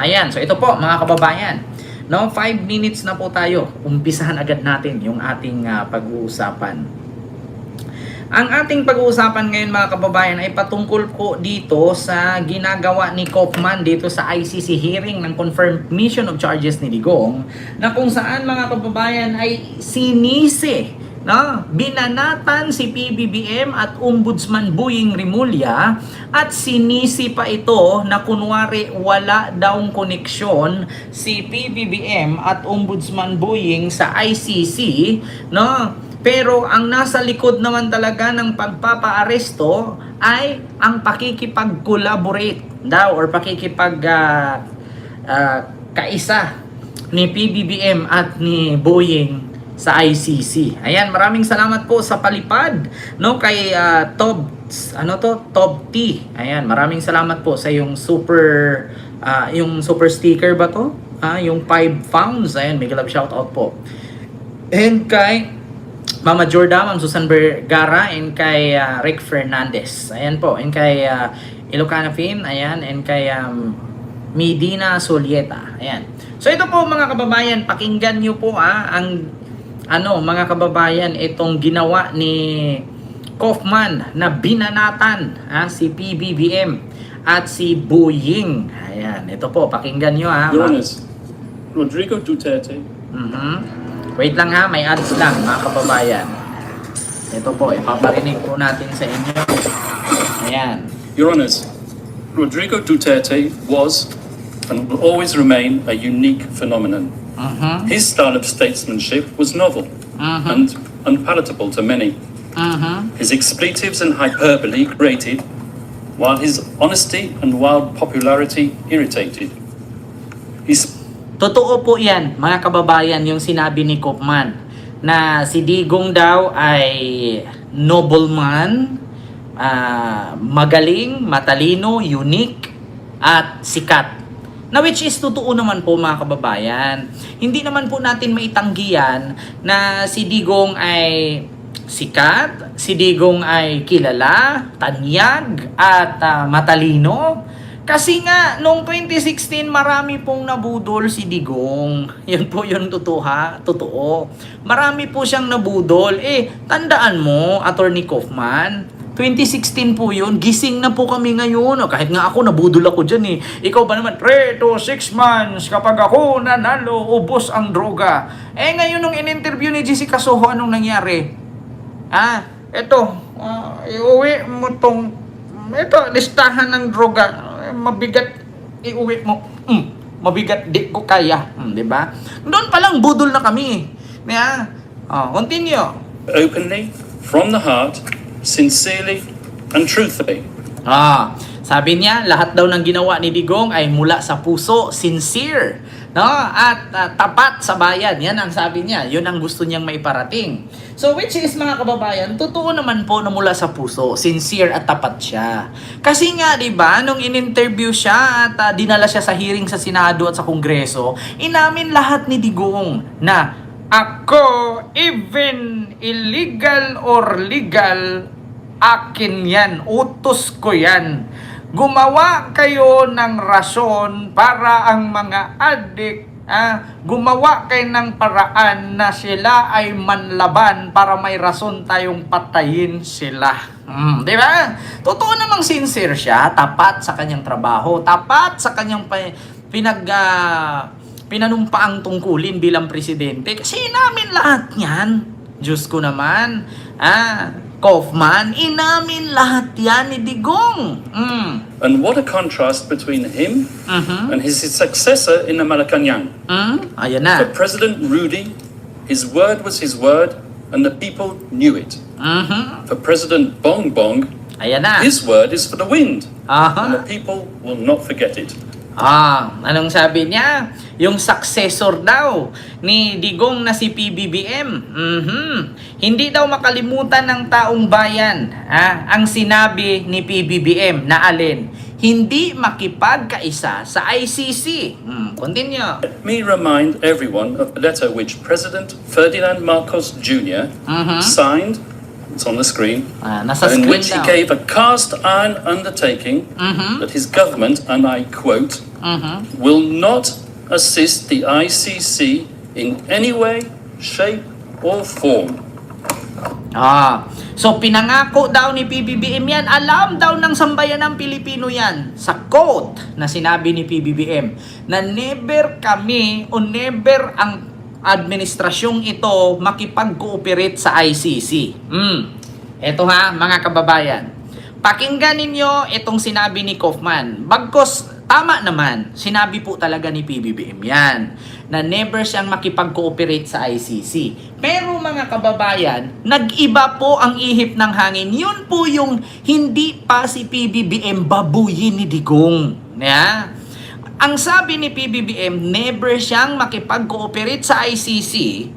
Ayan, so ito po mga kababayan. No, 5 minutes na po tayo. Umpisahan agad natin yung ating pag-uusapan. Ang ating pag-uusapan ngayon mga kababayan ay patungkol po dito sa ginagawa ni Kaufman dito sa ICC hearing ng confirmation of charges ni Digong, na kung saan mga kababayan ay sinisi, no, binanatan si PBBM at Ombudsman Boying Rimulya, at sinisi pa ito na kunwari wala daong koneksyon si PBBM at Ombudsman Boying sa ICC, no? Pero ang nasa likod naman talaga ng pagpapaaresto ay ang pakikipag-collaborate daw or kaisa ni PBBM at ni Boying sa ICC. Ayan, maraming salamat po sa palipad, no, kay Tob T. Ayan, maraming salamat po sa yung super sticker ba to? Yung 5 pounds. Ayan, mega love shout out po. And kay Mama Jorda, Ma'am Susan Vergara, and kay Rick Fernandez. Ayan po, and kay Ilocana Finn, ayan, and kay Medina Solieta. Ayan. So ito po mga kababayan, pakinggan nyo po ang mga kababayan, itong ginawa ni Kaufman na binanatan si PBBM at si Boying. Ayan, ito po, pakinggan nyo Your Honor, Rodrigo Duterte. Wait lang may ads lang mga kababayan. Ito po, ipaparinig po natin sa inyo. Ayan. Your Honor, Rodrigo Duterte was and will always remain a unique phenomenon. His style of statesmanship was novel and unpalatable to many. His expletives and hyperbole grated, while his honesty and wild popularity irritated. Totoo po yan, mga kababayan, yung sinabi ni Kaufman na si Digong daw ay nobleman, magaling, matalino, unique, at sikat. Na which is totoo naman po mga kababayan. Hindi naman po natin maitanggihan na si Digong ay sikat, si Digong ay kilala, tanyag, at matalino. Kasi nga, noong 2016, marami pong nabudol si Digong. Yan po yung totoo. Marami po siyang nabudol. Tandaan mo, Attorney Kaufman, 2016 po yun, gising na po kami ngayon. Kahit nga ako, nabudol ako dyan Ikaw ba naman, 3 to 6 months, kapag ako nanalo, ubos ang droga. Ngayon nung in-interview ni Jessica Soho, anong nangyari? Iuwi mo listahan ng droga. Mabigat, iuwi mo. Mabigat, di ko kaya. Di ba? Doon pa lang, budol na kami. Continue. Openly, from the heart, sincerely, and truthfully. Sabi niya, lahat daw ng ginawa ni Digong ay mula sa puso, sincere, no? At tapat sa bayan. Yan ang sabi niya. Yun ang gusto niyang maiparating. So which is mga kababayan, totoo naman po na mula sa puso, sincere at tapat siya. Kasi nga, 'di ba, nung in-interview siya at dinala siya sa hearing sa Senado at sa Kongreso, inamin lahat ni Digong na ako, even illegal or legal, akin yan, utos ko yan. Gumawa kayo ng rason para ang mga adik, gumawa kayo ng paraan na sila ay manlaban para may rason tayong patayin sila. Di ba? Totoo namang sincere siya, tapat sa kanyang trabaho, tapat sa kanyang pinanumpaang tungkulin bilang presidente. Kasi inamin lahat yan. Diyos ko naman. Kaufman, inamin lahat yan ni Digong. And what a contrast between him and his successor in the Malacanang. Ayan na. For President Rudy, his word was his word and the people knew it. For President Bongbong, ayan na. his word is for the wind and the Aha. people will not forget it. Anong sabi niya? Yung successor daw ni Digong na si PBBM. Hindi daw makalimutan ng taong bayan ang sinabi ni PBBM na alin? Hindi makipagkaisa sa ICC. Continue. Let me remind everyone of the letter which President Ferdinand Marcos Jr. signed, it's on the screen, Nasa in screen which he daw. gave a cast iron undertaking that his government, and I quote, will not assist the ICC in any way, shape, or form. So pinangako daw ni PBBM yan, alam daw ng sambayanang Pilipino yan, sa quote na sinabi ni PBBM, na never kami o never ang administrasyong ito makipag-cooperate sa ICC. Eto ha, mga kababayan. Pakinggan ninyo itong sinabi ni Kaufman. Bagkos, tama naman, sinabi po talaga ni PBBM yan, na never siyang makipag-cooperate sa ICC. Pero mga kababayan, nag-iba po ang ihip ng hangin. Yun po yung hindi pa si PBBM babuyin ni Digong. Yeah? Ang sabi ni PBBM, never siyang makipag-cooperate sa ICC.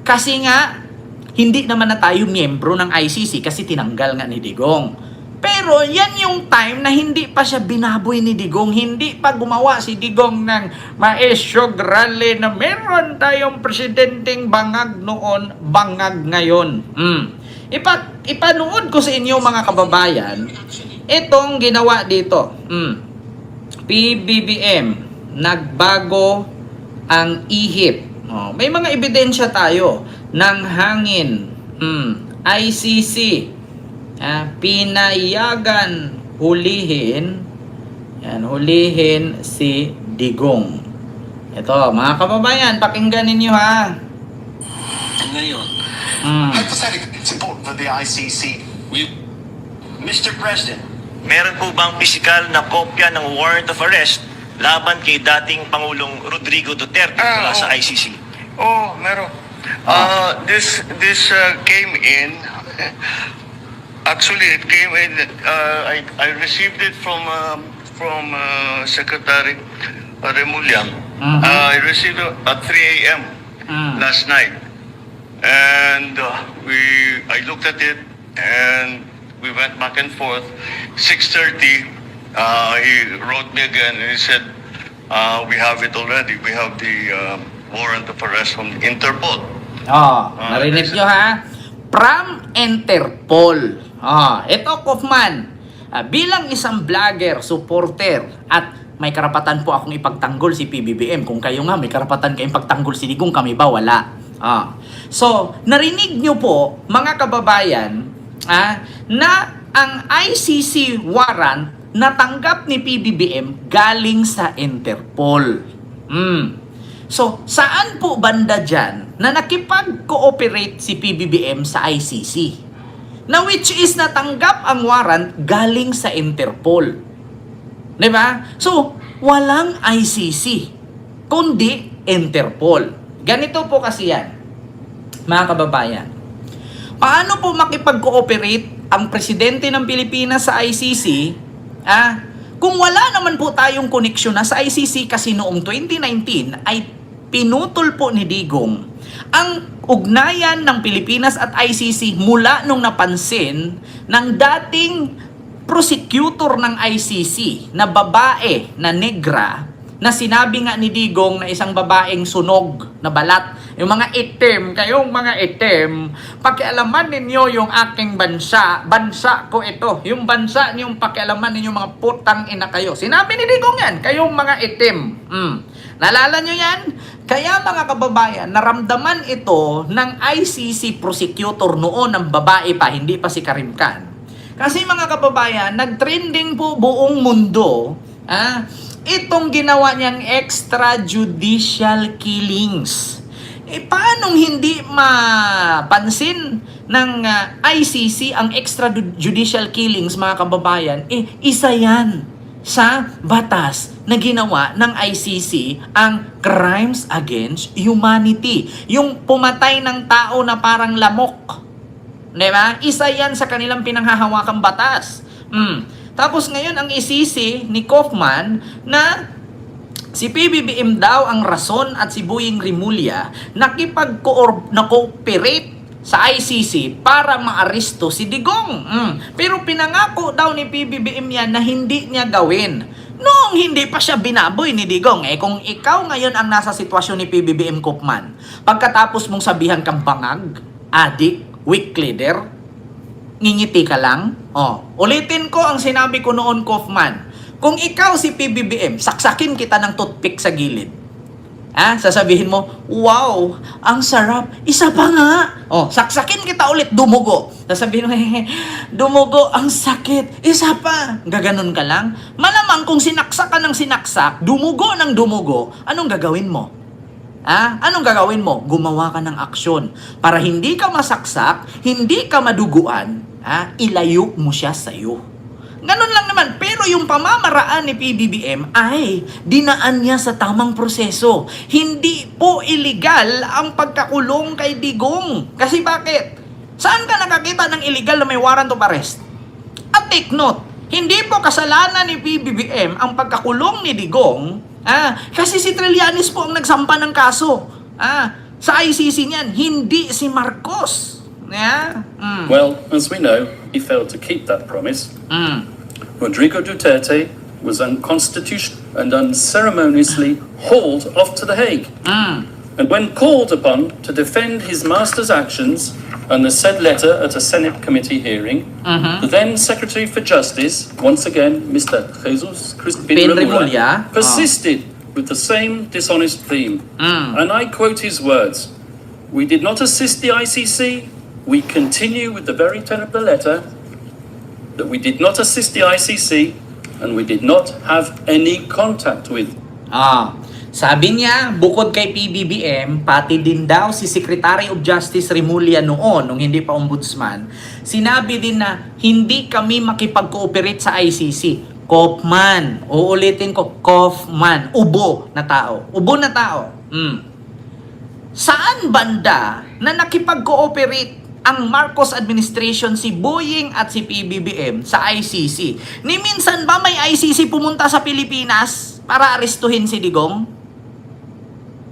Kasi nga, hindi naman na tayo miyembro ng ICC kasi tinanggal nga ni Digong. Pero yan yung time na hindi pa siya binaboy ni Digong, hindi pa gumawa si Digong ng maesyog rally na meron tayong presidenteng bangag noon, bangag ngayon. Ipanood ko sa inyo mga kababayan, itong ginawa dito. PBBM, nagbago ang ihip. May mga ebidensya tayo ng hangin. ICC, pinayagan hulihin si Digong. Ito, mga kababayan, pakinggan ninyo ha. Ngayon, hypothetical support for the ICC. Mr. President, meron po bang pisikal na kopya ng warrant of arrest laban kay dating Pangulong Rodrigo Duterte mula sa ICC? Oh, meron. This came in. Actually, it came in. I received it from Secretary Remulla. I received it at 3 a.m. Last night, and I looked at it, and we went back and forth. 6:30, he wrote me again, and he said, "We have it already. We have the warrant of arrest from Interpol." Narinig nyo ha? From Interpol. Ito, Kaufman, bilang isang vlogger, supporter, at may karapatan po akong ipagtanggol si PBBM. Kung kayo nga, may karapatan kayong pagtanggol si Digong, kami ba? Wala. So, narinig nyo po, mga kababayan, na ang ICC warrant natanggap ni PBBM galing sa Interpol. So, saan po banda dyan na nakipag-cooperate si PBBM sa ICC? Na which is natanggap ang warrant galing sa Interpol. Diba? So, walang ICC, kundi Interpol. Ganito po kasi yan, mga kababayan. Paano po makipag-cooperate ang presidente ng Pilipinas sa ICC, kung wala naman po tayong koneksyon na sa ICC kasi noong 2019 ay pinutol po ni Digong ang ugnayan ng Pilipinas at ICC mula nung napansin ng dating prosecutor ng ICC na babae na negra na sinabi nga ni Digong na isang babaeng sunog na balat. Yung mga itim, kayong mga itim, pakialaman ninyo yung aking bansa. Bansa ko ito. Yung bansa niyong pakialaman ninyo, mga putang ina kayo. Sinabi ni Digong yan, kayong mga itim. Nalala nyo yan? Kaya mga kababayan, naramdaman ito ng ICC prosecutor noon ng babae pa, hindi pa si Karim Khan. Kasi mga kababayan, nagtrending po buong mundo, itong ginawa niyang extrajudicial killings. Paanong hindi mapansin ng ICC ang extrajudicial killings, mga kababayan? Isa yan sa batas na ginawa ng ICC, ang crimes against humanity. Yung pumatay ng tao na parang lamok. Diba? Isa yan sa kanilang pinanghahawakang batas. Tapos ngayon, ang isisi ni Kaufman na si PBBM daw ang rason at si Boying Remulla nakipag-cooperate sa ICC para maaresto si Digong. Pero pinangako daw ni PBBM yan na hindi niya gawin noong hindi pa siya binaboy ni Digong. Kung ikaw ngayon ang nasa sitwasyon ni PBBM Kaufman, pagkatapos mong sabihan kang bangag, adik, weak leader, ngingiti ka lang. Ulitin ko ang sinabi ko noon, Kaufman. Kung ikaw si PBBM, saksakin kita ng toothpick sa gilid. Sasabihin mo, wow, ang sarap. Isa pa nga. Saksakin kita ulit, dumugo. Sasabihin mo, dumugo, ang sakit. Isa pa. Gaganon ka lang. Malamang kung sinaksak ka ng sinaksak, dumugo ng dumugo, anong gagawin mo? Anong gagawin mo? Gumawa ka ng aksyon. Para hindi ka masaksak, hindi ka maduguan, ilayo mo siya sa'yo. Ganun lang naman. Pero yung pamamaraan ni PBBM ay dinaan niya sa tamang proseso. Hindi po illegal ang pagkakulong kay Digong. Kasi bakit? Saan ka nakakita ng illegal na may warrant of arrest? At take note, hindi po kasalanan ni PBBM ang pagkakulong ni Digong, kasi si Trillanes po ang nagsampa ng kaso sa ICC niyan, hindi si Marcos. Well, as we know, he failed to keep that promise. Rodrigo Duterte was unconstitutional and unceremoniously hauled off to The Hague. And when called upon to defend his master's actions and the said letter at a Senate committee hearing, the then Secretary for Justice, once again Mr. Jesus Crispin Remulla, persisted with the same dishonest theme. And I quote his words, "We did not assist the ICC. We continue with the very tenor of the letter, that we did not assist the ICC and we did not have any contact with." Sabi niya, bukod kay PBBM, pati din daw si Secretary of Justice Remulla noon, nung hindi pa ombudsman, sinabi din na hindi kami makipag-cooperate sa ICC. Kaufman. Uulitin ko, Kaufman. Ubo na tao. Ubo na tao. Saan banda na nakipag-cooperate ang Marcos administration, si Boying at si PBBM sa ICC? Ni minsan ba may ICC pumunta sa Pilipinas para arestuhin si Digong?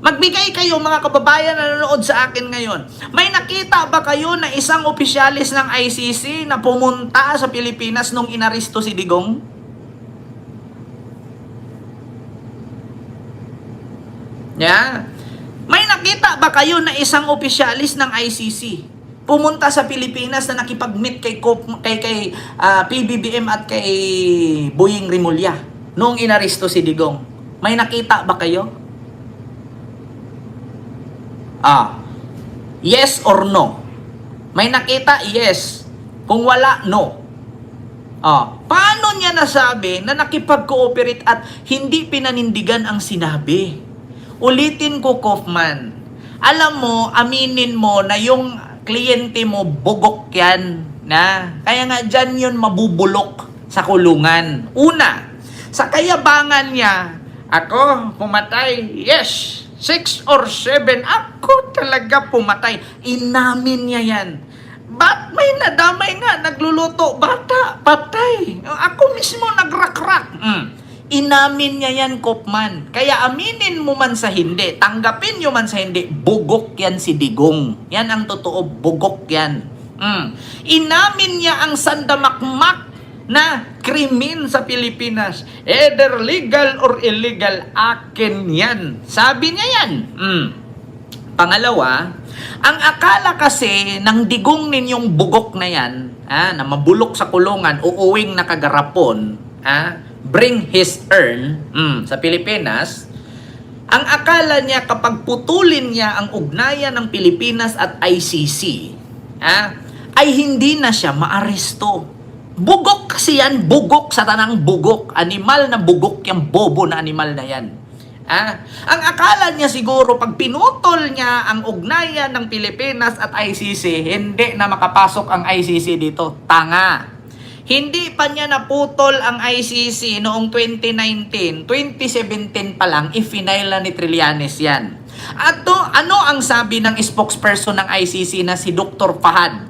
Magbigay kayo, mga kababayan na nanonood sa akin ngayon. May nakita ba kayo na isang opisyalis ng ICC na pumunta sa Pilipinas nung inaresto si Digong? May nakita ba kayo na isang opisyalis ng ICC pumunta sa Pilipinas na nakipag-meet kay PBBM at kay Boying Remulla noong inaresto si Digong? May nakita ba kayo? Yes or no? May nakita? Yes. Kung wala, no. Paano niya nasabi na nakipag-cooperate at hindi pinanindigan ang sinabi? Ulitin ko, Kaufman. Alam mo, aminin mo na yung kliyente mo, bugok yan. Kaya nga dyan yun mabubulok sa kulungan. Una, sa kayabangan niya, ako pumatay, yes, 6 or 7, ako talaga pumatay. Inamin niya yan. Ba't may nadamay nga, nagluluto, bata, patay. Ako mismo nagrakrak. Inamin niya yan, Kaufman. Kaya aminin mo man sa hindi, tanggapin nyo man sa hindi, bugok yan si Digong. Yan ang totoo, bugok yan. Inamin niya ang sandamakmak na krimen sa Pilipinas. Either legal or illegal, akin yan. Sabi niya yan. Pangalawa, ang akala kasi ng Digong ninyong bugok na yan, na mabulok sa kulungan, uuwing nakagarapon, bring his urn sa Pilipinas, ang akala niya kapag putulin niya ang ugnayan ng Pilipinas at ICC, ay hindi na siya maaresto. Bugok kasi yan, bugok sa tanang bugok. Animal na bugok yung bobo na animal na yan. Ang akala niya siguro pag pinutol niya ang ugnayan ng Pilipinas at ICC, hindi na makapasok ang ICC dito. Tanga. Hindi pa niya naputol ang ICC noong 2019, 2017 pa lang, i-final na ni Trillanes yan. At ano ang sabi ng spokesperson ng ICC na si Dr. Fahad?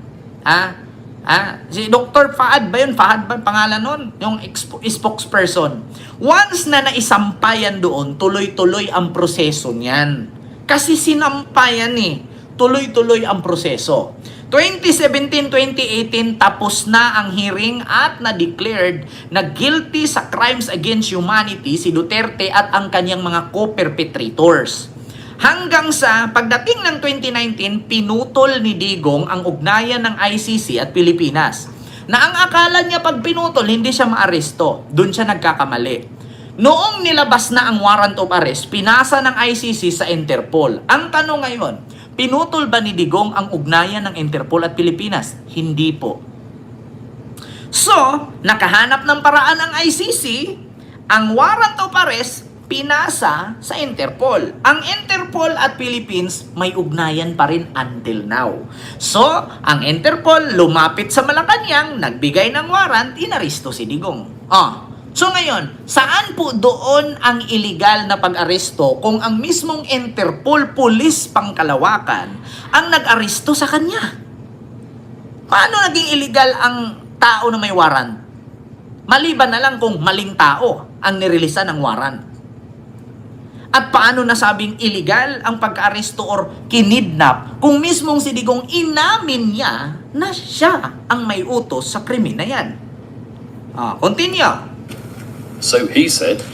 Si Dr. Fahad ba yun? Fahad ba pangalan nun? Yung spokesperson. Once na naisampayan doon, tuloy-tuloy ang proseso niyan. Kasi sinampayan tuloy-tuloy ang proseso. 2017-2018, tapos na ang hearing at na-declared na guilty sa crimes against humanity si Duterte at ang kanyang mga co-perpetrators. Hanggang sa pagdating ng 2019, pinutol ni Digong ang ugnayan ng ICC at Pilipinas. na ang akala niya pag pinutol, hindi siya maaresto. Doon siya nagkakamali. Noong nilabas na ang warrant of arrest, pinasa ng ICC sa Interpol. Ang tanong ngayon, pinutol ba ni Digong ang ugnayan ng Interpol at Pilipinas? Hindi po. So, nakahanap ng paraan ang ICC, ang warrant of arrest, pinasa sa Interpol. Ang Interpol at Philippines may ugnayan pa rin until now. So, ang Interpol lumapit sa Malacanang, nagbigay ng warrant, inaresto si Digong. So ngayon, saan po doon ang illegal na pag-aresto kung ang mismong Interpol Police Pangkalawakan ang nag-aresto sa kanya? Paano naging illegal ang tao na may warrant? Maliban na lang kung maling tao ang nirelisan ng warrant. At paano nasabing illegal ang pagka-aresto or kinidnap kung mismong si Digong inamin niya na siya ang may utos sa krimen na yan? Continue. So he said,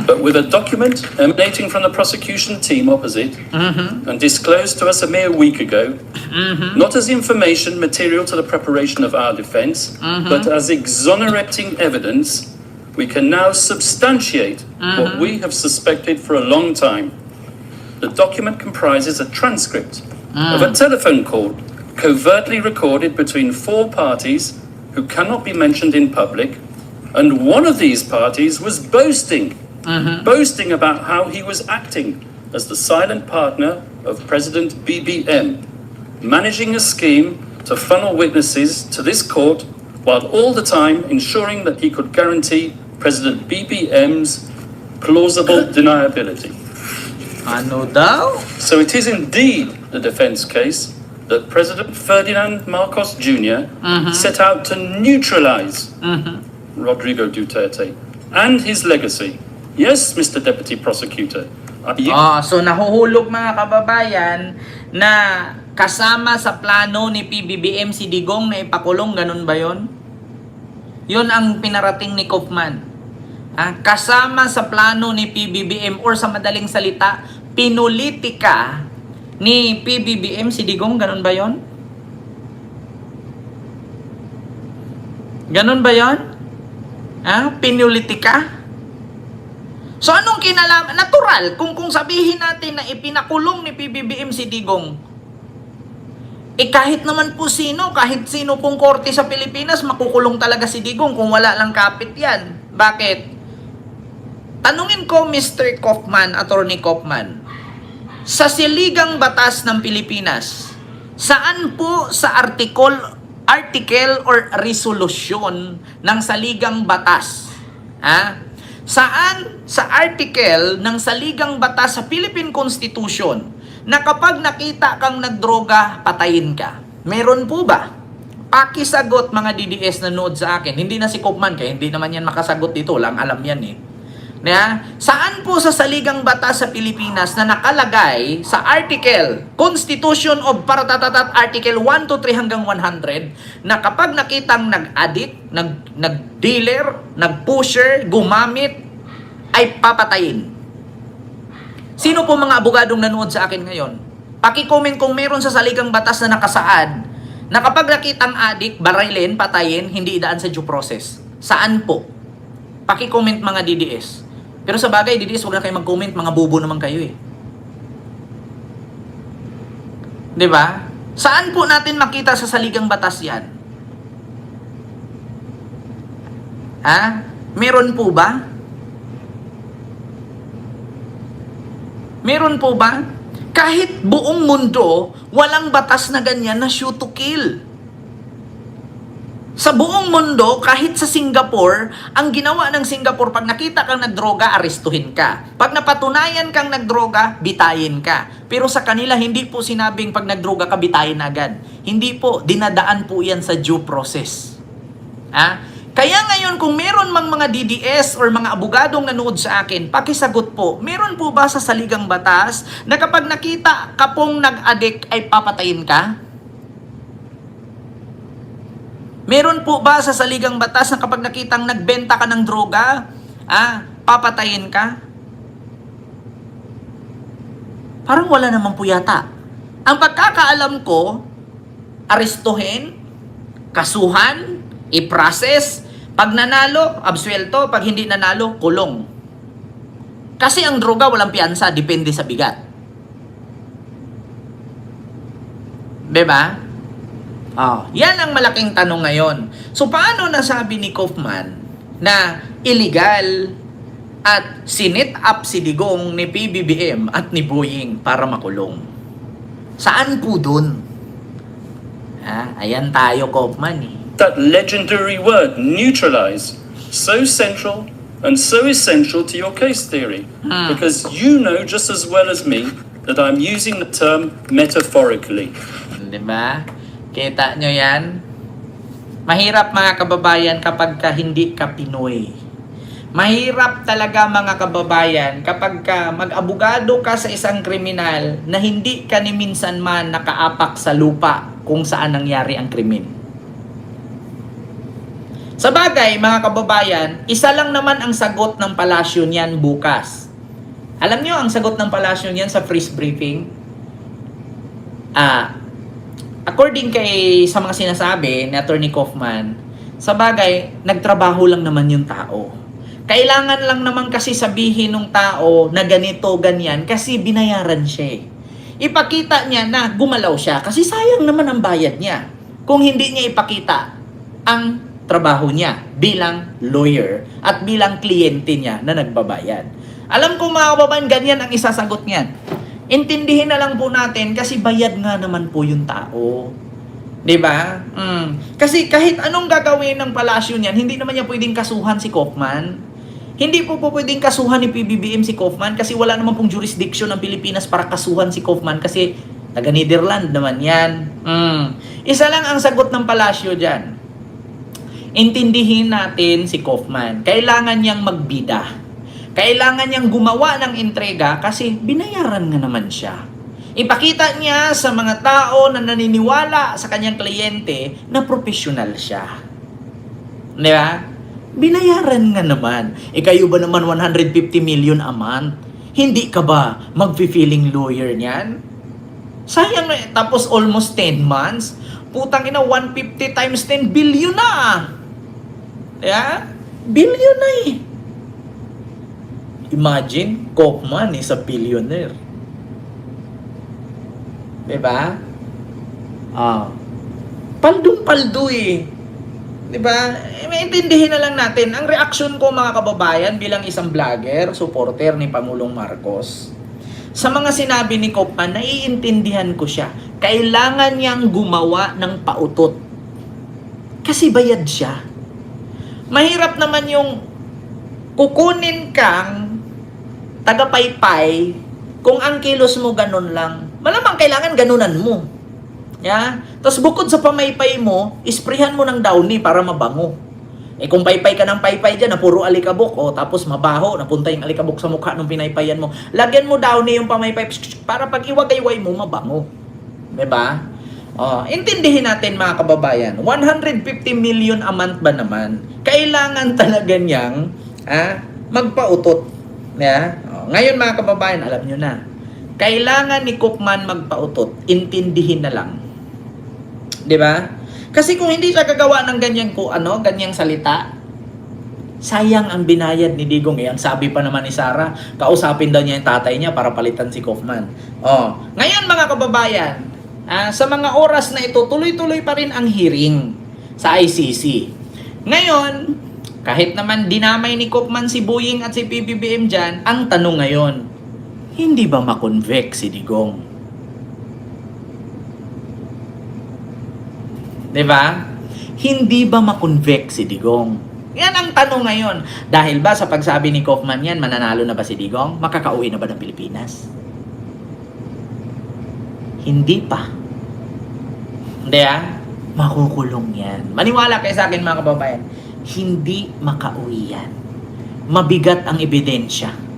but with a document emanating from the prosecution team opposite and disclosed to us a mere week ago, not as information material to the preparation of our defense, but as exonerating evidence, we can now substantiate what we have suspected for a long time. The document comprises a transcript of a telephone call covertly recorded between 4 parties who cannot be mentioned in public. And one of these parties was boasting about how he was acting as the silent partner of President BBM, managing a scheme to funnel witnesses to this court while all the time ensuring that he could guarantee President BBM's plausible deniability. Ano daw? So it is indeed the defense case that President Ferdinand Marcos Jr. set out to neutralize Rodrigo Duterte and his legacy. Yes, Mr. Deputy Prosecutor. So nahuhulog mga kababayan na kasama sa plano ni PBBM si Digong na ipakulong, ganun ba yon? Yun ang pinarating ni Kaufman. Kasama sa plano ni PBBM or sa madaling salita, pinulitika ni PBBM si Digong, ganun ba yon? Ganun ba yon? Pinulitika? So anong kinalaman? Natural, kung sabihin natin na ipinakulong ni PBBM si Digong, kahit naman po sino, kahit sino pong korte sa Pilipinas, makukulong talaga si Digong kung wala lang kapit yan. Bakit? Tanungin ko, Mr. Kaufman, Attorney Kaufman, sa siligang batas ng Pilipinas, saan po sa article or resolution ng saligang batas? Saan sa article ng saligang batas sa Philippine Constitution na kapag nakita kang nagdroga, patayin ka? Meron po ba? Pakisagot mga DDS na nanood sa akin. Hindi na si Kaufman, kaya hindi naman yan makasagot dito. Lang alam yan eh. Saan po sa saligang batas sa Pilipinas na nakalagay sa article, Constitution of Paratatatat, article 1 to 3 hanggang 100, na kapag nakitang nag-addict, nag-dealer, nag-pusher, gumamit, ay papatayin? Sino po mga abogadong nanood sa akin ngayon? Paki-comment kung meron sa saligang batas na nakasaad na kapag nakitang addict, barilin, patayin, hindi idaan sa due process. Saan po? Paki-comment mga DDS. Pero sa bagay, DDS, huwag na kayo mag-comment, mga bobo naman kayo eh. Diba? Saan po natin makita sa saligang batas yan? Meron po ba? Meron po ba? Kahit buong mundo, walang batas na ganyan na shoot to kill. Sa buong mundo, kahit sa Singapore, ang ginawa ng Singapore, pag nakita kang nagdroga, arestuhin ka. Pag napatunayan kang nagdroga, bitayin ka. Pero sa kanila, hindi po sinabing pag nagdroga ka, bitayin agad. Hindi po, dinadaan po yan sa due process. Kaya ngayon, kung meron mang mga DDS or mga abogadong nanood sa akin, pakisagot po, meron po ba sa saligang batas na kapag nakita ka pong nag-addict ay papatayin ka? Meron po ba sa saligang batas na kapag nakitang nagbenta ka ng droga, papatayin ka? Parang wala naman po yata. Ang pagkakaalam ko, arestuhin, kasuhan, I-process. Pag nanalo, absuelto. Pag hindi nanalo, kulong. Kasi ang droga walang piyansa, depende sa bigat. Diba? Yan ang malaking tanong ngayon. So, paano nasabi ni Kaufman na illegal at sinit up si Digong ni PBBM at ni Boying para makulong? Saan po dun? Ayan tayo, Kaufman eh. That legendary word, neutralize, so central and so essential to your case theory. Because you know just as well as me that I'm using the term metaphorically. Diba? Kita nyo yan? Mahirap mga kababayan kapag hindi ka Pinoy. Mahirap talaga mga kababayan kapag mag-abogado ka sa isang kriminal na hindi ka ni minsan man nakaapak sa lupa kung saan nangyari ang krimen. Sa bagay, mga kababayan, isa lang naman ang sagot ng palasyo niyan bukas. Alam nyo ang sagot ng palasyo niyan sa press briefing? According sa mga sinasabi ni Attorney Kaufman, sa bagay, nagtrabaho lang naman yung tao. Kailangan lang naman kasi sabihin ng tao na ganito, ganyan, kasi binayaran siya. Ipakita niya na gumalaw siya kasi sayang naman ang bayad niya. Kung hindi niya ipakita ang trabaho niya bilang lawyer at bilang kliyente niya na nagbabayad. Alam ko mga kababayan, ganyan ang isasagot niyan. Intindihin na lang po natin kasi bayad nga naman po yung tao. 'Di ba? Kasi kahit anong gagawin ng palasyo niyan, hindi naman niya pwedeng kasuhan si Kaufman. Hindi po pwedeng kasuhan ni PBBM si Kaufman kasi wala naman pong jurisdiction ng Pilipinas para kasuhan si Kaufman kasi taga Netherlands naman yan. Isa lang ang sagot ng palasyo diyan. Intindihin natin si Kaufman. Kailangan niyang magbida. Kailangan niyang gumawa ng entrega kasi binayaran nga naman siya. Ipakita niya sa mga tao na naniniwala sa kanyang kliyente na professional siya. Di ba? Binayaran nga naman. Kayo ba naman 150 million a month? Hindi ka ba mag-feeling lawyer niyan? Sayang na. Tapos almost 10 months. Putang ina, 150 times 10 billion na. Yeah? Billion na eh. Imagine, Kaufman is a billionaire. Diba? Paldong-paldo eh. Diba? Maintindihin na lang natin. Ang reaksyon ko mga kababayan bilang isang vlogger, supporter ni Pangulong Marcos, sa mga sinabi ni Kaufman, naiintindihan ko siya. Kailangan niyang gumawa ng pautot. Kasi bayad siya. Mahirap naman yung kukunin kang tagapaypay kung ang kilos mo ganun lang. Malamang kailangan ganunan mo. Yeah? Tapos bukod sa pamaypay mo, isprihan mo ng downy para mabango. Kung paypay ka ng paypay dyan na puro alikabok, tapos mabaho, napunta yung alikabok sa mukha ng pinaypayan mo, lagyan mo downy yung pamaypay para pag iwagayway mo, mabango. Diba? Intindihin natin mga kababayan, 150 million a month ba naman? Kailangan talaga niyang magpautot. Yeah? Ngayon mga kababayan, alam nyo na. Kailangan ni Kaufman magpautot. Intindihin na lang. 'Di ba? Kasi kung hindi siya gagawa ng ganyang salita, sayang ang binayad ni Digong. Ang sabi pa naman ni Sara, kausapin daw niya yung tatay niya para palitan si Kaufman. Ngayon mga kababayan, sa mga oras na ito, tuloy-tuloy pa rin ang hearing sa ICC. Ngayon, kahit naman dinamay ni Kaufman si Boying at si PBBM dyan, ang tanong ngayon, hindi ba makonvict si Digong? Diba? Hindi ba makonvict si Digong? Yan ang tanong ngayon. Dahil ba sa pagsabi ni Kaufman yan, mananalo na ba si Digong? Makakauwi na ba ng Pilipinas? Hindi pa. Hindi makukulong yan. Maniwala kayo sa akin mga kababayan. Hindi makauwi yan. Mabigat ang ebidensya.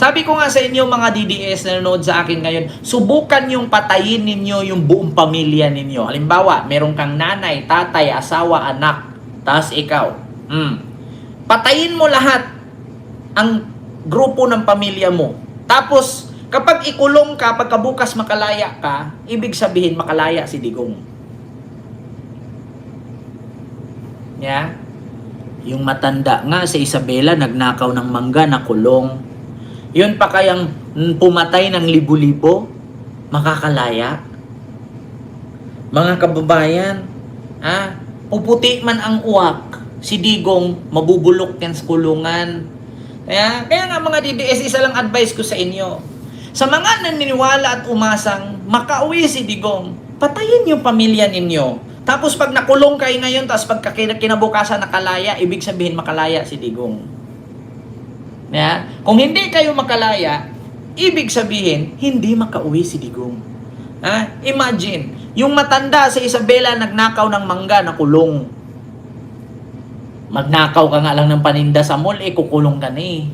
Sabi ko nga sa inyo mga DDS na nanonood sa akin ngayon, subukan yung patayin ninyo yung buong pamilya ninyo. Halimbawa, meron kang nanay, tatay, asawa, anak, tas ikaw. Patayin mo lahat ang grupo ng pamilya mo. Tapos, kapag ikulong ka, pagkabukas makalaya ka, ibig sabihin makalaya si Digong. Yeah? Yung matanda nga sa Isabela, nagnakaw ng mangga, nakulong. Yun pa kayang pumatay ng libo-libo, makakalaya. Mga kababayan, puputi man ang uwak, si Digong mabubulok yan sa kulungan. Kaya nga mga DDS, isa lang advice ko sa inyo. Sa mga naniniwala at umasang makauwi si Digong, patayin yung pamilya ninyo. Tapos pag nakulong kayo ngayon, tapos pag kinabukasan nakalaya, ibig sabihin makalaya si Digong. Kung hindi kayo makalaya, ibig sabihin hindi makauwi si Digong. Imagine, yung matanda sa Isabela nagnakaw ng mangga, nakulong. Magnakaw ka nga lang ng paninda sa mall, kukulong ka na eh.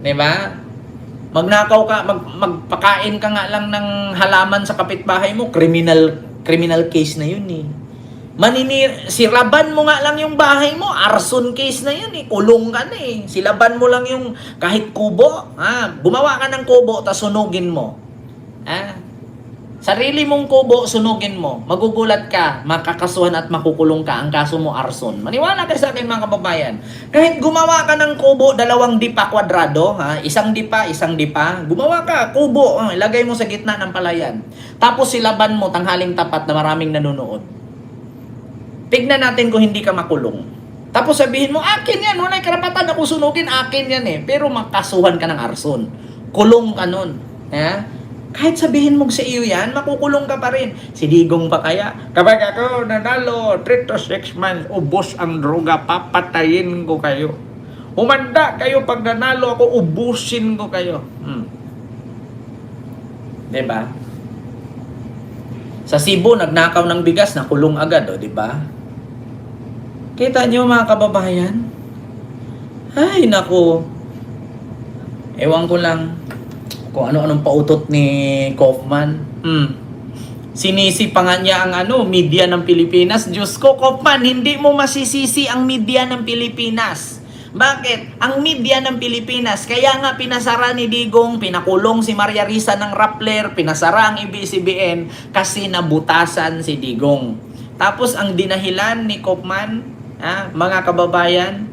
Diba? Magnakaw ka, magpakain ka nga lang ng halaman sa kapitbahay mo, criminal case na yun eh. Silaban mo nga lang yung bahay mo, arson case na yun eh, kulong ka na eh. Silaban mo lang yung kahit kubo, gumawa ka ng kubo, tas sunugin mo. Sarili mong kubo, sunugin mo. Magugulat ka, makakasuhan at makukulong ka. Ang kaso mo, arson. Maniwala ka sa akin mga kababayan. Kahit gumawa ka ng kubo, 2 dipa kwadrado, isang dipa, gumawa ka, kubo, ilagay mo sa gitna ng palayan. Tapos silaban mo, tanghaling tapat na maraming nanonood. Tignan natin kung hindi ka makulong. Tapos sabihin mo, akin yan, wala karapatan ako sunugin, akin yan eh. Pero makasuhan ka ng arson. Kulong ka nun. Kahit sabihin mo sa iyo yan, makukulong ka pa rin. Si Digong pa kaya, kapag ako nanalo 3 to 6 months, ubos ang droga, papatayin ko kayo. Humanda kayo pag nanalo ako, ubusin ko kayo. Diba? Sa Cebu, nagnakaw ng bigas, nakulong agad, diba? Kita niyo mga kababayan? Ay, naku. Ewan ko lang kung ano-anong pautot ni Kaufman. Sinisi pa nga niya ang media ng Pilipinas. Diyos ko, Kaufman, hindi mo masisisi ang media ng Pilipinas. Bakit? Ang media ng Pilipinas, kaya nga pinasara ni Digong, pinakulong si Maria Risa ng Rappler, pinasara ang ABS-CBN kasi nabutasan si Digong. Tapos ang dinahilan ni Kaufman, mga kababayan,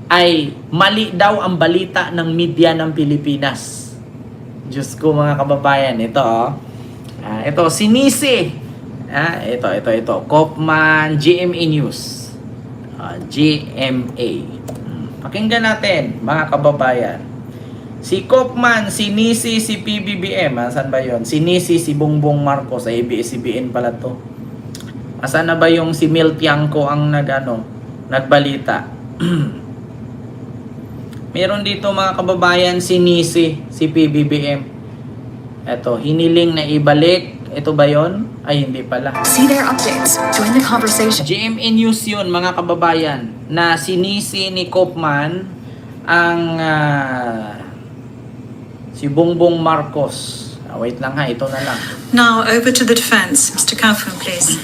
ay mali daw ang balita ng media ng Pilipinas. Diyos ko mga kababayan, ito ito sinisi. Ito Kaufman GMA News. GMA. Pakinggan natin mga kababayan. Si Kaufman sinisi si PBBM. Saan ba 'yon? Sinisi si Bongbong Marcos sa ABS-CBN pala to. Asan na ba yung si Mel Tiangco ang nagbalita? Meron dito mga kababayan, sinisi si PBBM. Eto, hiniling na ibalik. Ito ba yon? Ay, hindi pala. See their updates. Join the conversation. GMA News yun, mga kababayan, na sinisi ni Kaufman ang si Bongbong Marcos. Wait lang ito na lang. Now, over to the defense. Mr. Kaufman, please.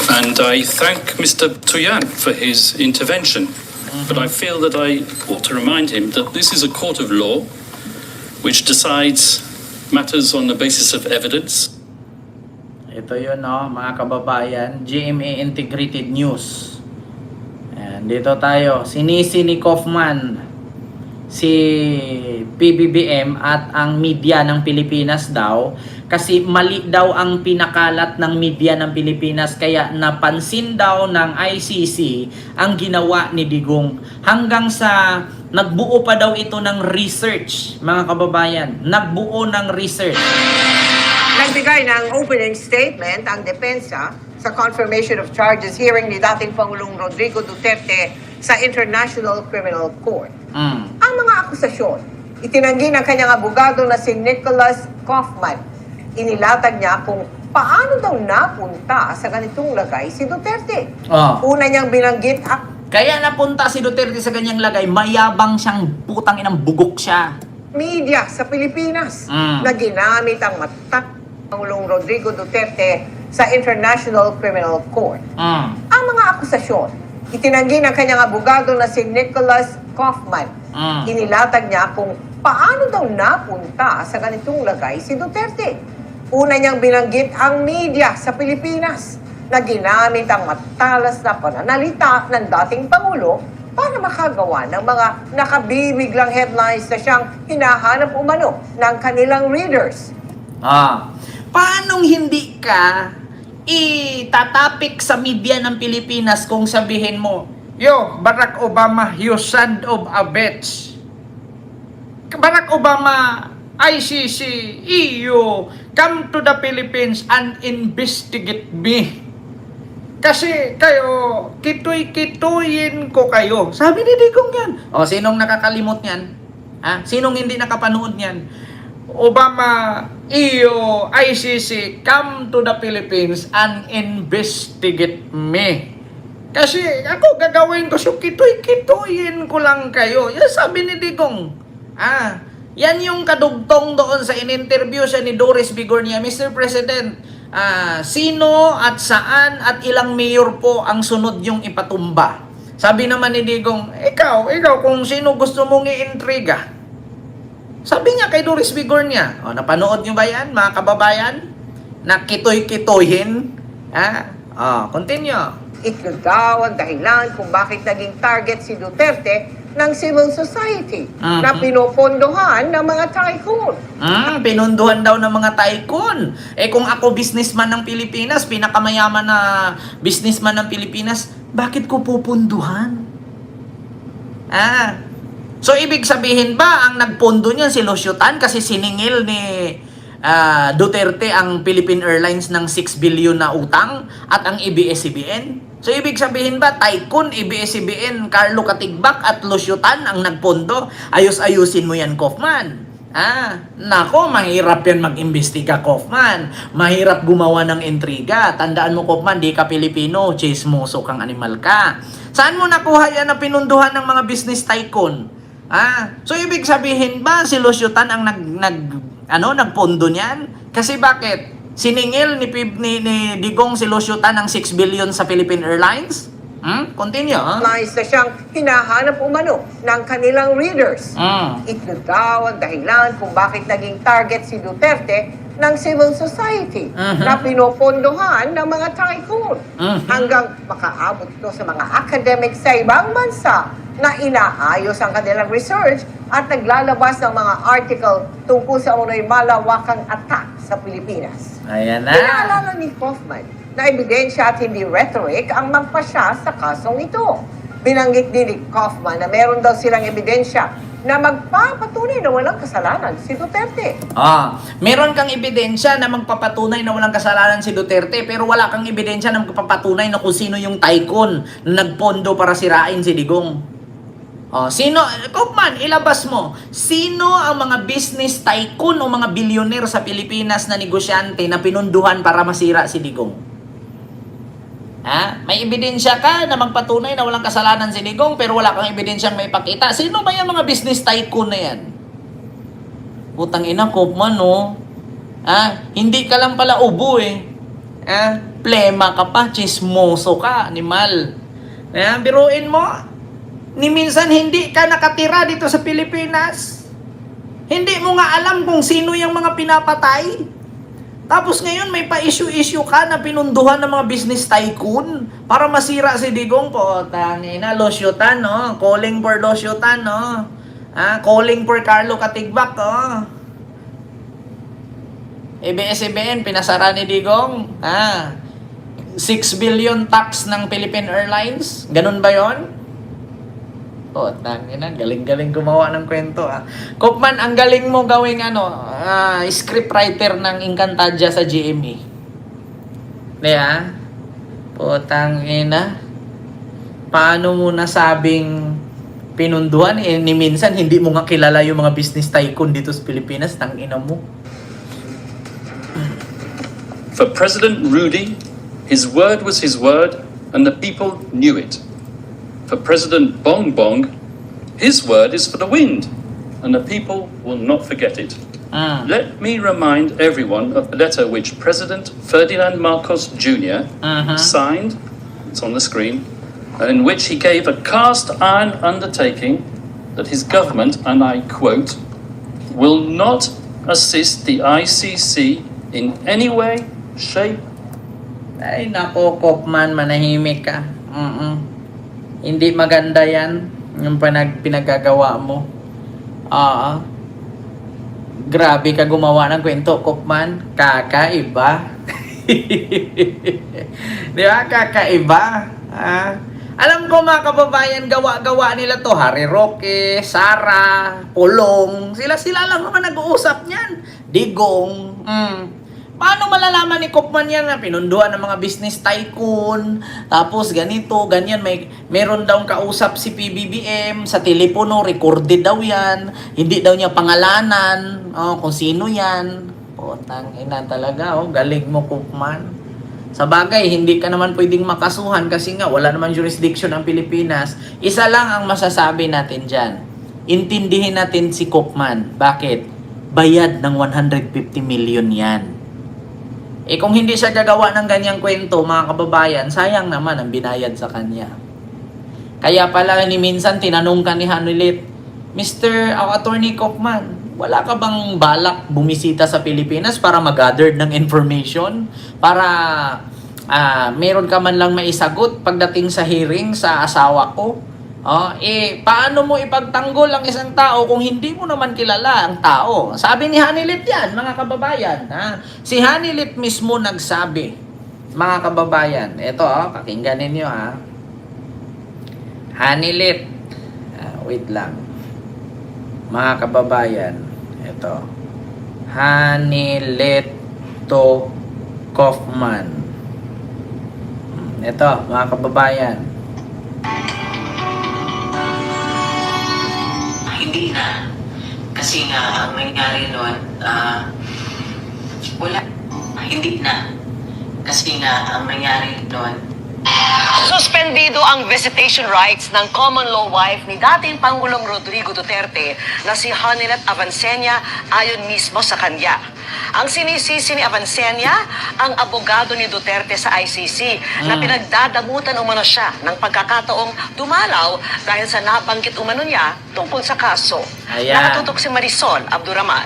And I thank Mr. Tuyan for his intervention. But I feel that I ought to remind him that this is a court of law which decides matters on the basis of evidence. Ito yun, mga kababayan. GMA Integrated News. Ayan, dito tayo. Sinisi ni Kaufman si PBBM at ang media ng Pilipinas daw kasi mali daw ang pinakalat ng media ng Pilipinas, kaya napansin daw ng ICC ang ginawa ni Digong hanggang sa nagbuo pa daw ito ng research, mga kababayan. Nagbuo ng research. Nagbigay ng opening statement ang depensa sa confirmation of charges hearing ni dating Pangulong Rodrigo Duterte sa International Criminal Court. Ang mga akusasyon, itinanggi ng kanyang abogado na si Nicholas Kaufman. Inilatag niya kung paano daw napunta sa ganitong lagay si Duterte. Una niyang binanggit kaya napunta si Duterte sa ganyang lagay, mayabang siyang putang inang bugok siya. Media sa Pilipinas na ginamit ang matak Pangulong Rodrigo Duterte sa International Criminal Court. Ang mga akusasyon, itinanggi ng kanyang abogado na si Nicholas Kaufman. Inilatag niya kung paano daw napunta sa ganitong lagay si Duterte. Una niyang binanggit ang media sa Pilipinas na ginamit ang matalas na pananalita ng dating Pangulo para makagawa ng mga nakabibiglang headlines na siyang hinahanap umano ng kanilang readers. Paanong hindi ka itatapik sa media ng Pilipinas kung sabihin mo, yo, Barack Obama, you son of a bitch. Barack Obama, ICC, EU, come to the Philippines and investigate me. Kasi kayo, kitoy-kitoyin ko kayo. Sabi ni Digong yan. O, sinong nakakalimot yan? Sinong hindi nakapanood yan? Obama, EU, ICC, come to the Philippines and investigate me. Kasi ako gagawin ko, so kitoy-kitoyin ko lang kayo. Yan sabi ni Digong. Yan yung kadugtong doon sa in-interview siya ni Doris Bigornia. Mr. President, sino at saan at ilang mayor po ang sunod yung ipatumba? Sabi naman ni Digong, ikaw kung sino gusto mong i-intriga. Sabi niya kay Doris Bigornia, napanood nyo ba yan, mga kababayan? Na kitoy-kitoyin? Continue. Ito daw ang dahilan kung bakit naging target si Duterte ng civil society na pinopondohan ng mga tycoon. Pinunduhan daw ng mga tycoon. Kung ako businessman ng Pilipinas, pinakamayaman na businessman ng Pilipinas, bakit ko pupunduhan? So, ibig sabihin ba, ang nagpondo niyan si Lucio Tan kasi siningil ni Duterte ang Philippine Airlines ng 6 billion na utang at ang ABS-CBN? So, ibig sabihin ba, tycoon, ABS-CBN, Carlo Katigbak at Lucio Tan ang nagpondo? Ayos-ayusin mo yan, Kaufman. Nako, mahirap yan mag-imbestiga, Kaufman. Mahirap gumawa ng intriga. Tandaan mo, Kaufman, di ka Pilipino, chismoso kang animal ka. Saan mo nakuha yan na pinunduhan ng mga business tycoon? So ibig sabihin ba si Lucio Tan ang nagpondo niyan? Kasi bakit? Siningil ni Digong si Lucio Tan ng 6 billion sa Philippine Airlines? Continue. Mais na siyang hinahanap umano ng kanilang readers. Ito daw ang dahilan kung bakit naging target si Duterte ng civil society na pinopondohan ng mga tycoon hanggang makaabot ito sa mga academic sa ibang bansa na inaayos ang kanilang research at naglalabas ng mga article tungkol sa unay malawakang attack sa Pilipinas. Ayan na. Pinaalala ni Kaufman na ebidensya at hindi rhetoric ang magpasya sa kasong ito. Binanggit din ni Kaufman na meron daw silang ebidensya na magpapatunay na walang kasalanan si Duterte. Meron kang ebidensya na magpapatunay na walang kasalanan si Duterte, pero wala kang ebidensya na magpapatunay na kung sino yung tycoon na nagpondo para sirain si Digong. Sino, Kaufman, ilabas mo, sino ang mga business tycoon o mga billionaire sa Pilipinas na negosyante na pinunduhan para masira si Digong? May ebidensya ka na magpatunay na walang kasalanan si Digong pero wala kang ebidensyang may pakita. Sino ba yung mga business tycoon na yan? Putang ina, Kaufman, no? Hindi ka lang pala ubo plema ka pa, chismoso ka, animal. Biruin mo, ni minsan hindi ka nakatira dito sa Pilipinas. Hindi mo nga alam kung sino yung mga pinapatay. Tapos ngayon may pa-issue-issue ka na pinunduhan ng mga business tycoon para masira si Digong. Tangina, Lucio Tan, no? Calling for Lucio Tan, no? Calling for Carlo Katigbak, no? ABS-CBN, pinasara ni Digong. 6 billion tax ng Philippine Airlines. Ganun ba yon? Tangina, galing-galing gumawa ng kwento. Kaufman, ang galing mo gawing scriptwriter ng Encantadia sa GMA. Tangina. Paano mo nasabing pinunduhan? Ni minsan, hindi mo nga kilala yung mga business tycoon dito sa Pilipinas. Tangina mo. For President Rudy, his word was his word, and the people knew it. For President Bong Bong, his word is for the wind, and the people will not forget it. Let me remind everyone of the letter which President Ferdinand Marcos Jr. Signed, it's on the screen, in which he gave a cast-iron undertaking that his government, and I quote, will not assist the ICC in any way, shape, Ay, nako, Kopman, manahimik ka. Hindi maganda yan, yung pinagagawa mo. Grabe ka gumawa ng kwento, Kopman. Kakaiba. Di ba? Kakaiba. Alam ko mga kababayan, gawa-gawa nila to. Harry Roque, Sara, Pulong. Sila lang naman nag-uusap niyan. Digong. Paano malalaman ni Kopman yan na pinunduan ng mga business tycoon? Tapos ganito, ganyan. Meron daw kausap si PBBM sa telepono, recorded daw yan. Hindi daw niya pangalanan. Kung sino yan. Putang ina talaga. Galing mo, Kopman. Sa bagay, hindi ka naman pwedeng makasuhan kasi nga wala naman jurisdiction ang Pilipinas. Isa lang ang masasabi natin dyan. Intindihin natin si Kopman. Bakit? Bayad ng 150 million yan. Kung hindi siya gagawa ng ganyang kwento, mga kababayan, sayang naman ang binayad sa kanya. Kaya pala ni minsan tinanong ka ni Hanulit, Mr. Attorney Kopman, wala ka bang balak bumisita sa Pilipinas para mag-gather ng information? Para meron ka man lang maisagot pagdating sa hearing sa asawa ko? Paano mo ipagtanggol ang isang tao kung hindi mo naman kilala ang tao? Sabi ni Hanilit yan, mga kababayan. Si Hanilit mismo nagsabi, mga kababayan. Ito, pakinggan ninyo, Hanilit. Wait lang. Mga kababayan. Ito. Hanilit to Kaufman. Ito, mga kababayan. Hindi na. Kasi nga, ang nangyari noon, wala. Hindi na. Kasi nga, ang nangyari noon, Suspendido ang visitation rights ng common law wife ni dating Pangulong Rodrigo Duterte na si Hanilet Avancenia ayon mismo sa kanya. Ang sinisisi ni Avancenia, ang abogado ni Duterte sa ICC na pinagdadamutan umano siya ng pagkakataong dumalaw dahil sa nabanggit umano niya tungkol sa kaso. Ayan. Nakatutok si Marisol Abdurrahman.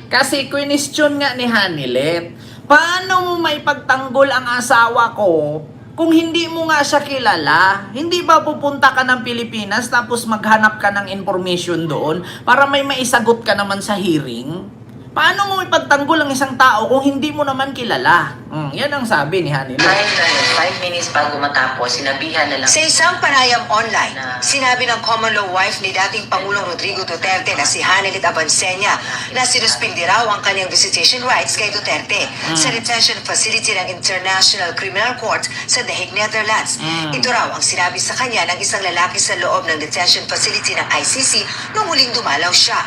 Kasi question nga ni Hanilet, paano mo maipagtanggol ang asawa ko kung hindi mo nga siya kilala? Hindi ba pupunta ka ng Pilipinas tapos maghanap ka ng information doon para may maisagot ka naman sa hearing? Paano mo ipagtanggol ang isang tao kung hindi mo naman kilala? Yan ang sabi ni Hanilet. 5 minutes bago matapos, sinabihan na lang. Sa isang panayam online, sinabi ng common law wife ni dating Pangulong Rodrigo Duterte na si Hanilet Avancenia na sinuspindi raw ang kanyang visitation rights kay Duterte sa detention facility ng International Criminal Court sa The Hague, Netherlands. Ito raw ang sinabi sa kanya ng isang lalaki sa loob ng detention facility ng ICC nung muling dumalaw siya.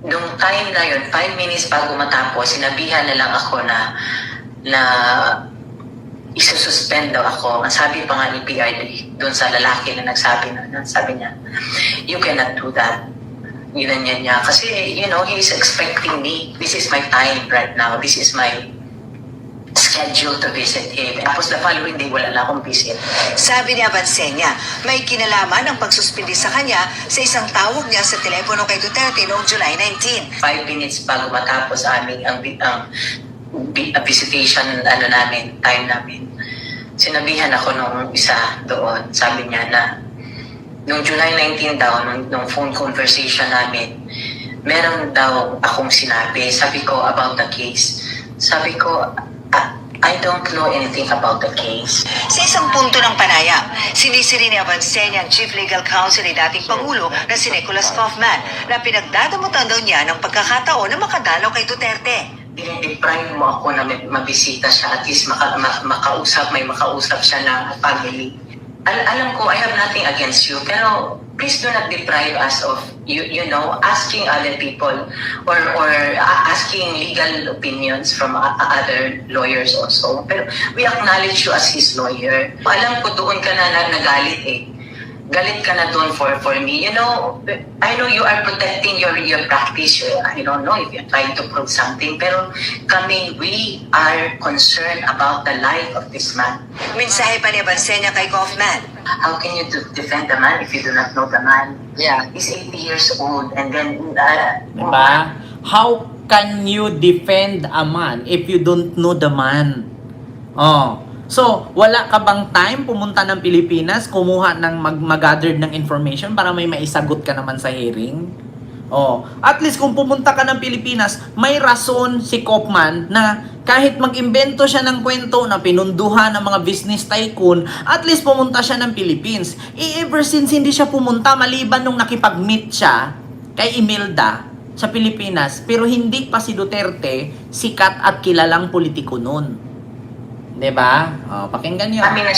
Nung time na yun, 5 minutes bago matapos, sinabihan na lang ako na isususpend daw ako. Ang sabi pa nga ni PRD doon sa lalaki na nagsabi na sabi niya, you cannot do that. Ginanyan niya. Kasi, you know, he's expecting me. This is my time right now. This is my schedule to visit him. Tapos the following day, wala na akong visit. Sabi ni Avancenia, may kinalaman ang pagsuspindi sa kanya sa isang tawag niya sa telepono kay Duterte noong July 19. 5 minutes bago matapos aming ang visitation time namin. Sinabihan ako nung isa doon. Sabi niya na nung July 19 daw, nung phone conversation namin, meron daw akong sinabi. Sabi ko about the case. Sabi ko, I don't know anything about the case. Sa isang punto ng panayam, sinisiri ni Avancenia ang Chief Legal Counsel ni dating Pangulo na si Nicholas Kaufman na pinagdadamutan daw niya ng pagkakataon na makadalaw kay Duterte. Dinideprive mo ako na mabisita siya, at least may makausap siya na family. Alam ko, I have nothing against you, pero please do not deprive us of, you know, asking other people or asking legal opinions from other lawyers also. Pero we acknowledge you as his lawyer. Alam ko doon ka na nagalit eh. Galit ka na doon for me. You know, I know you are protecting your practice. I don't know if you're trying to prove something. Pero kami, we are concerned about the life of this man. Mensahe pa ni Avancenia kay Kaufman. How can you defend the man if you do not know the man? Yeah. He's 80 years old and then... Diba? How can you defend a man if you don't know the man? Oh. So, wala ka bang time pumunta ng Pilipinas, kumuha ng mag-gather ng information para may maisagot ka naman sa hearing? Oh, at least kung pumunta ka ng Pilipinas, may rason si Koopman na kahit mag-imbento siya ng kwento na pinunduhan ng mga business tycoon, at least pumunta siya ng Philippines. Ever since hindi siya pumunta, maliban nung nakipag-meet siya kay Imelda sa Pilipinas, pero hindi pa si Duterte sikat at kilalang politiko noon. 'Di ba? Oh, pakinggan niyo. Marami na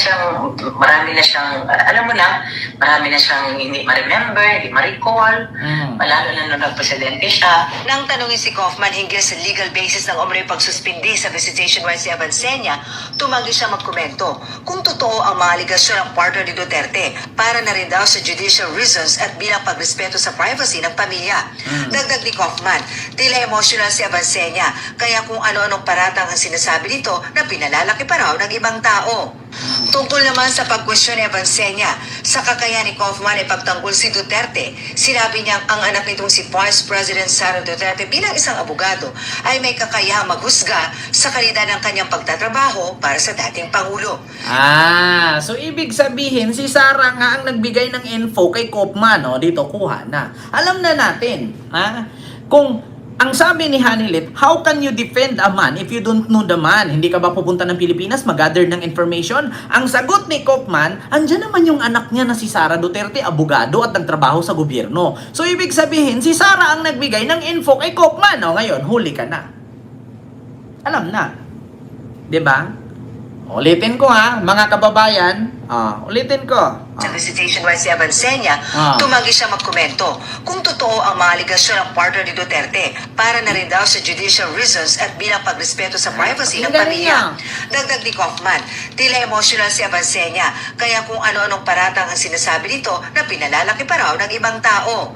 siyang, alam mo na, marami na siyang hindi ma-remember, hindi ma-recall, malalo na nung nag-presidente siya. Nang tanungin si Kaufman hinggil sa legal basis ng umano'y pagsuspindi sa visitation rights ni Avancenia, tumanggi siya magkomento kung totoo ang mga aligasyon ng partner ni Duterte para na rin daw sa judicial reasons at bilang pagrespeto sa privacy ng pamilya. Dagdag ni Kaufman, tila emotional si Avancenia, kaya kung ano-anong paratang ang sinasabi nito na pinalalaki pa raw ng ibang tao. Tungkol naman sa pagkwestiyon ni Avancenia, sa kakayahan ni Kaufman ay pagtanggol si Duterte, sinabi niyang ang anak nitong si Vice President Sara Duterte bilang isang abogado ay may kakayahang maghusga sa kalidad ng kanyang pagtatrabaho para sa dating Pangulo. So ibig sabihin, si Sara nga ang nagbigay ng info kay Kaufman, no? Dito, kuha na. Alam na natin, ha? Kung ang sabi ni Hanilet, how can you defend a man if you don't know the man? Hindi ka ba pupunta ng Pilipinas, mag-gather ng information? Ang sagot ni Kaufman, andyan naman yung anak niya na si Sara Duterte, abogado at nagtrabaho sa gobyerno. So, ibig sabihin, si Sara ang nagbigay ng info kay Kaufman. O, ngayon, huli ka na. Alam na. 'Di ba? Ulitin ko ha, mga kababayan. Ulitin ko. Sa visitation rights ni Avancenia, tumanggi siya magkomento kung totoo ang mga aligasyon ng partner ni Duterte para na rin daw sa judicial reasons at bilang pagrespeto sa privacy ng pamilya. Dagdag ni Kaufman, tila emotional si Avancenia, kaya kung ano-anong paratang ang sinasabi nito na pinalalaki pa raw ng ibang tao.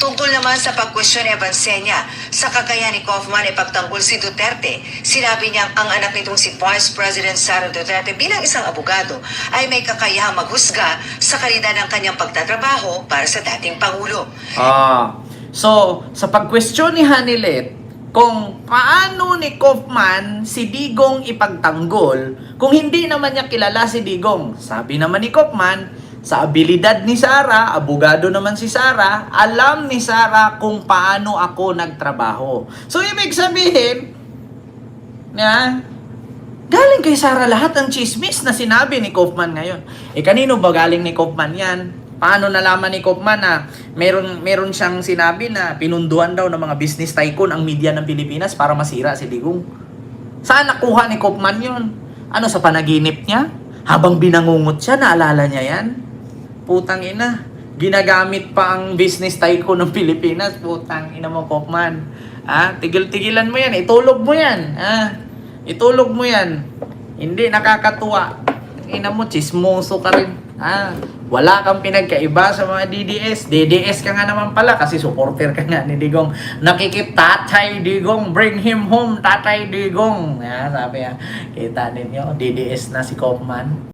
Tungkol naman sa pagkwestiyon ni Avancenia, sa kakayahan ni Kaufman ay pagtanggol si Duterte, sinabi niyang ang anak nitong si Vice President Sara Duterte bilang isang abogado ay may kakayahang maghusga sa kalidad ng kanyang pagtatrabaho para sa dating Pangulo. So, sa pag-question ni Hanilet, kung paano ni Kaufman si Digong ipagtanggol, kung hindi naman niya kilala si Digong, sabi naman ni Kaufman, sa abilidad ni Sara, abogado naman si Sara, alam ni Sara kung paano ako nagtrabaho. So, ibig sabihin, galing kay Sara lahat ang chismis na sinabi ni Kaufman ngayon. Kanino ba galing ni Kaufman yan? Paano nalaman ni Kaufman na meron siyang sinabi na pinunduan daw ng mga business tycoon ang media ng Pilipinas para masira si Digong? Saan nakuha ni Kaufman yun? Ano, sa panaginip niya? Habang binangungot siya, naalala niya yan? Putang ina. Ginagamit pa ang business tycoon ng Pilipinas. Putang ina mo, Kaufman. Tigil-tigilan mo yan. Itulog mo yan. Itulog mo yan. Hindi nakakatuwa. Ina mo, chismoso ka rin. Wala kang pinagkaiba sa mga DDS. DDS ka nga naman pala kasi supporter ka nga ni Digong. Nakikip, Tatay Digong, bring him home, Tatay Digong. Sabi kita ninyo, DDS na si Kaufman.